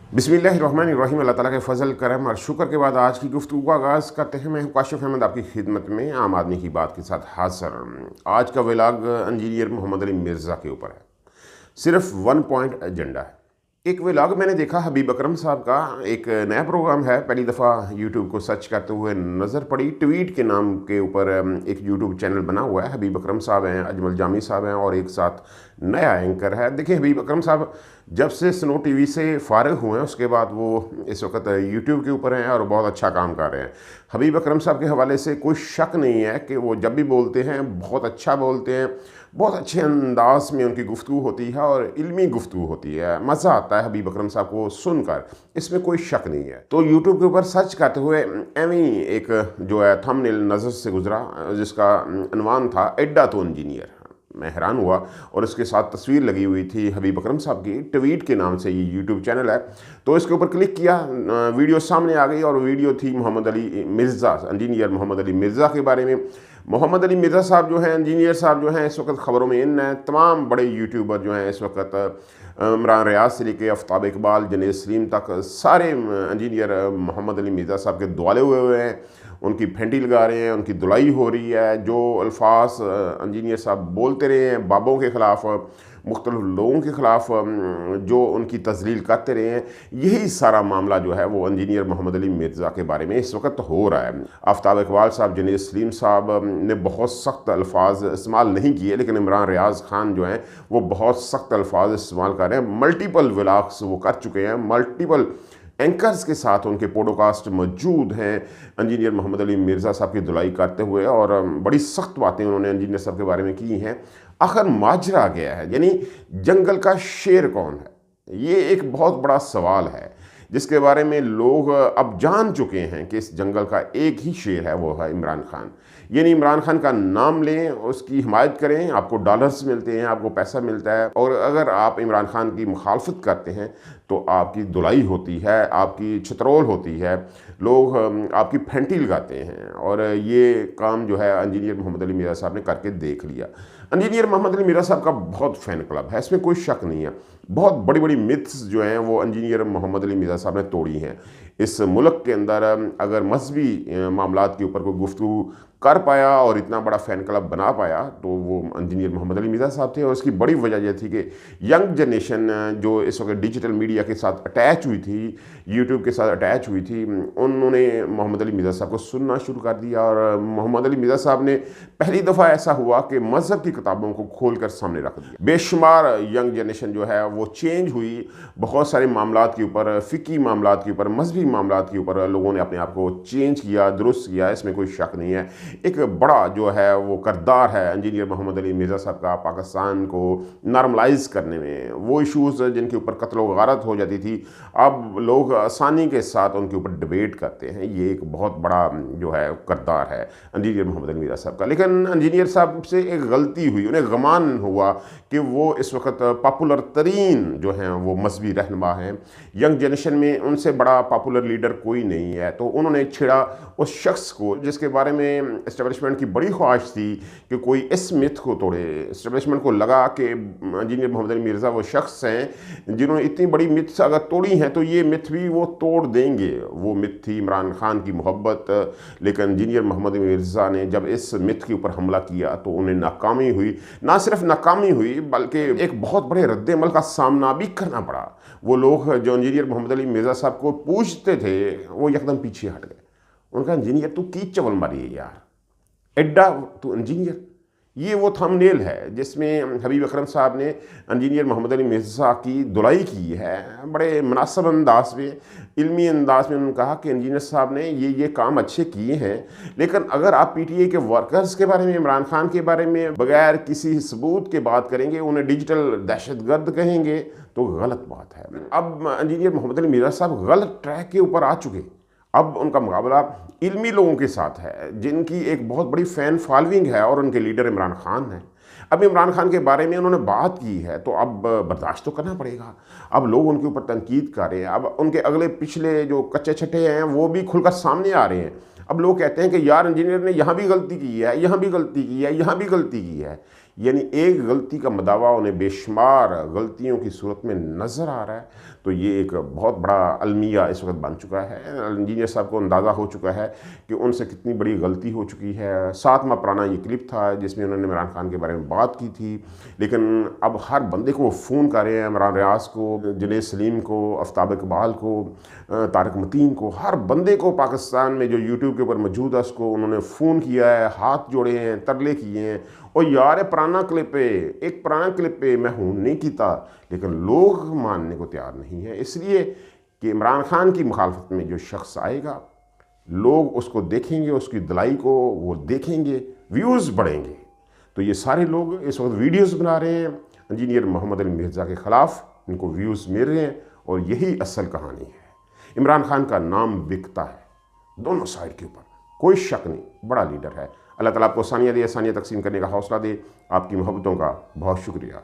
बिस्मिल्लाहिर्रहमानिर्रहीम। अल्लाह ताला के फ़ज़ल करम और शुक्र के बाद आज की गुफ्तगू का आगाज़ करते हैं। मैं हूं काशिफ़ अहमद आपकी खिदमत में आम आदमी की बात के साथ हाज़िर। आज का व्लॉग इंजीनियर मोहम्मद अली मिर्ज़ा के ऊपर है। सिर्फ वन पॉइंट एजेंडा है। एक व्लॉग मैंने देखा हबीब अकरम साहब का, एक नया प्रोग्राम है, पहली दफ़ा यूट्यूब को सर्च करते हुए नज़र पड़ी। ट्वीट के नाम के ऊपर एक यूट्यूब चैनल बना हुआ है। हबीब अकरम साहब हैं, अजमल जामी साहब हैं और एक साथ नया एंकर है। देखिए, हबीब अकरम साहब जब से स्नो टीवी से फ़ारिग हुए हैं उसके बाद वो इस वक्त यूट्यूब के ऊपर हैं और बहुत अच्छा काम कर रहे हैं। हबीब अकरम साहब के हवाले से कोई शक नहीं है कि वो जब भी बोलते हैं बहुत अच्छा बोलते हैं, बहुत अच्छे अंदाज में उनकी गुफ्तगू होती है और इल्मी गुफ्तगू होती है। मज़ा आता है हबीब अकरम साहब को सुनकर, इसमें कोई शक नहीं है। तो यूट्यूब के ऊपर सर्च करते हुए एवं एक जो है थंबनेल नज़र से गुजरा जिसका अनवान था एड्डा तो इंजीनियर। मैं हैरान हुआ और इसके साथ तस्वीर लगी हुई थी हबीब अकरम साहब की। ट्वीट के नाम से ये यूट्यूब चैनल है। तो इसके ऊपर क्लिक किया, वीडियो सामने आ गई और वीडियो थी मोहम्मद अली मिर्ज़ा, इंजीनियर मोहम्मद अली मिर्ज़ा के बारे में। मोहम्मद अली मिर्ज़ा साहब जो हैं, इंजीनियर साहब जो हैं, इस वक्त ख़बरों में इन हैं। तमाम बड़े यूट्यूबर जो हैं इस वक्त इमरान रियाज से लेकर आफ्ताब इकबाल, जनेद सलीम तक सारे इंजीनियर मोहम्मद अली मिर्ज़ा साहब के दुआले हुए हैं, उनकी फेंटी लगा रहे हैं, उनकी धुलाई हो रही है। जो अल्फाज इंजीनियर साहब बोलते रहे हैं बाबों के ख़िलाफ़, मुख्तलिफ लोगों के ख़िलाफ़, जो उनकी तज़लील करते रहे हैं, यही सारा मामला जो है वो इंजीनियर मोहम्मद अली मिर्ज़ा के बारे में इस वक्त हो रहा है। आफ्ताब इकबाल साहब, जनेद सलीम साहब ने बहुत सख्त अल्फाज इस्तेमाल नहीं किए, लेकिन इमरान रियाज खान जो हैं वो बहुत सख्त अल्फाज इस्तेमाल कर रहे हैं। मल्टीपल व्लॉग्स वो कर चुके हैं, मल्टीपल एंकर्स के साथ उनके पॉडकास्ट मौजूद हैं इंजीनियर मोहम्मद अली मिर्ज़ा साहब की धुलाई करते हुए, और बड़ी सख्त बातें उन्होंने इंजीनियर साहब के बारे में की हैं। आखिर माजरा गया है, यानी जंगल का शेर कौन है, ये एक बहुत बड़ा सवाल है जिसके बारे में लोग अब जान चुके हैं कि इस जंगल का एक ही शेर है, वो है इमरान खान। यानी इमरान खान का नाम लें, उसकी हिमायत करें, आपको डॉलर्स मिलते हैं, आपको पैसा मिलता है। और अगर आप इमरान खान की मुखालफत करते हैं तो आपकी धुलाई होती है, आपकी छतरोल होती है, लोग आपकी फेंटी लगाते हैं। और ये काम जो है इंजीनियर मोहम्मद अली मिर्ज़ा साहब ने करके देख लिया। इंजीनियर मोहम्मद अली मिर्ज़ा साहब का बहुत फ़ैन क्लब है, इसमें कोई शक नहीं है। बहुत बड़ी बड़ी मिथ्स जो हैं वो इंजीनियर मोहम्मद अली मिर्ज़ा साहब ने तोड़ी हैं। इस मुल्क के अंदर अगर मजहबी मामलात के ऊपर कोई गुफ्तगू कर पाया और इतना बड़ा फ़ैन क्लब बना पाया तो वो इंजीनियर मोहम्मद अली मिर्ज़ा साहब थे। और इसकी बड़ी वजह यह थी कि यंग जनरेशन जो इस वक्त डिजिटल मीडिया के साथ अटैच हुई थी, यूट्यूब के साथ अटैच हुई थी, उन्होंने मोहम्मद अली मिर्ज़ा साहब को सुनना शुरू कर दिया। और मोहम्मद अली मिर्ज़ा साहब ने पहली दफ़ा ऐसा हुआ कि मज़हब की किताबों को खोल कर सामने रख दिया। बेशुमार यंग जनरेशन जो है वो चेंज हुई। बहुत सारे मामलात के ऊपर, फ़िकी मामलात के ऊपर, मजहबी मामलात के ऊपर लोगों ने अपने आप को चेंज किया, दुरुस्त किया, इसमें कोई शक नहीं है। एक बड़ा जो है वो किरदार है इंजीनियर मोहम्मद अली मिर्ज़ा साहब का पाकिस्तान को नॉर्मलाइज करने में। वो इशूज़ जिनके ऊपर कत्ल व गारत हो जाती थी, अब लोग आसानी के साथ उनके ऊपर डिबेट करते हैं। ये एक बहुत बड़ा जो है किरदार है इंजीनियर मोहम्मद अली मिर्ज़ा साहब का। लेकिन इंजीनियर साहब से एक गलती हुई, उन्हें गमान हुआ कि वो इस वक्त पॉपुलर तरीन जो हैं वो मजहबी रहनुमा हैं। यंग जनरेशन में उनसे बड़ा पॉपुलर लीडर कोई नहीं है। तो उन्होंने छेड़ा उस शख्स को जिसके बारे में इस्टेब्लिशमेंट की बड़ी ख्वाहिश थी कि कोई इस मिथ को तोड़े। इस्टेब्लिशमेंट को लगा कि इंजीनियर मोहम्मद अली मिर्ज़ा वो शख्स हैं जिन्होंने इतनी बड़ी मिथ अगर तोड़ी हैं तो ये मिथ भी वो तोड़ देंगे। वो मिथ थी इमरान खान की मोहब्बत। लेकिन इंजीनियर मोहम्मद अली मिर्ज़ा ने जब इस मिथ के ऊपर हमला किया तो उन्हें नाकामी हुई। ना सिर्फ नाकामी हुई बल्कि एक बहुत बड़े रद्द-ए-अमल का सामना भी करना पड़ा। वो लोग जो इंजीनियर मोहम्मद अली मिर्ज़ा साहब को पूछते थे वो एकदम पीछे हट गए। उनका इंजीनियर तू की चवल मारी है यार, एड्डा तू इंजीनियर। ये वो थंबनेल है जिसमें हबीब अकरम साहब ने इंजीनियर मोहम्मद अली मिर्ज़ा की धुलाई की है। बड़े मुनासिब अंदाज में, इल्मी अंदाज में उन्होंने कहा कि इंजीनियर साहब ने ये काम अच्छे किए हैं, लेकिन अगर आप पीटीआई के वर्कर्स के बारे में, इमरान खान के बारे में बगैर किसी सबूत के बात करेंगे, उन्हें डिजिटल दहशतगर्द कहेंगे तो गलत बात है। अब इंजीनियर मोहम्मद अली मिर्ज़ा साहब गलत ट्रैक के ऊपर आ चुके। अब उनका मुकाबला इल्मी लोगों के साथ है जिनकी एक बहुत बड़ी फ़ैन फॉलोइंग है और उनके लीडर इमरान खान हैं। अब इमरान खान के बारे में उन्होंने बात की है तो अब बर्दाश्त तो करना पड़ेगा। अब लोग उनके ऊपर तनकीद कर रहे हैं, अब उनके अगले पिछले जो कच्चे छट्टे हैं वो भी खुलकर सामने आ रहे हैं। अब लोग कहते हैं कि यार इंजीनियर ने यहाँ भी गलती की है, यहाँ भी गलती की है, यहाँ भी गलती की है, यानी एक गलती का मदावा उन्हें बेशुमार गलतियों की सूरत में नज़र आ रहा है। तो ये एक बहुत बड़ा अलमिया इस वक्त बन चुका है। इंजीनियर साहब को अंदाज़ा हो चुका है कि उनसे कितनी बड़ी गलती हो चुकी है। 7 माह पुराना ये क्लिप था जिसमें उन्होंने इमरान खान के बारे में बात की थी, लेकिन अब हर बंदे को वो फ़ोन कर रहे हैं, इमरान रियाज को, जुनैद सलीम को, आफ्ताब इकबाल को, तारिक मतीन को, हर बंदे को पाकिस्तान में जो यूट्यूब के ऊपर मौजूद है उसको उन्होंने फ़ोन किया है, हाथ जोड़े हैं, तरले किए हैं। और यार पुराना क्लिप है, एक पुराना क्लिप है, मैं हूँ नहीं किया, लेकिन लोग मानने को तैयार नहीं है। इसलिए कि इमरान खान की मुखालफत में जो शख्स आएगा, लोग उसको देखेंगे, उसकी दलाई को वो देखेंगे, व्यूज़ बढ़ेंगे। तो ये सारे लोग इस वक्त वीडियोस बना रहे हैं इंजीनियर मोहम्मद अली मिर्ज़ा के ख़िलाफ़, इनको व्यूज़ मिल रहे हैं और यही असल कहानी है। इमरान खान का नाम बिकता है दोनों साइड के ऊपर, कोई शक नहीं, बड़ा लीडर है। अल्लाह ताला आपको आसानियाँ दे, आसानियाँ तकसीम करने का हौसला दे। आपकी मोहब्बतों का बहुत शुक्रिया।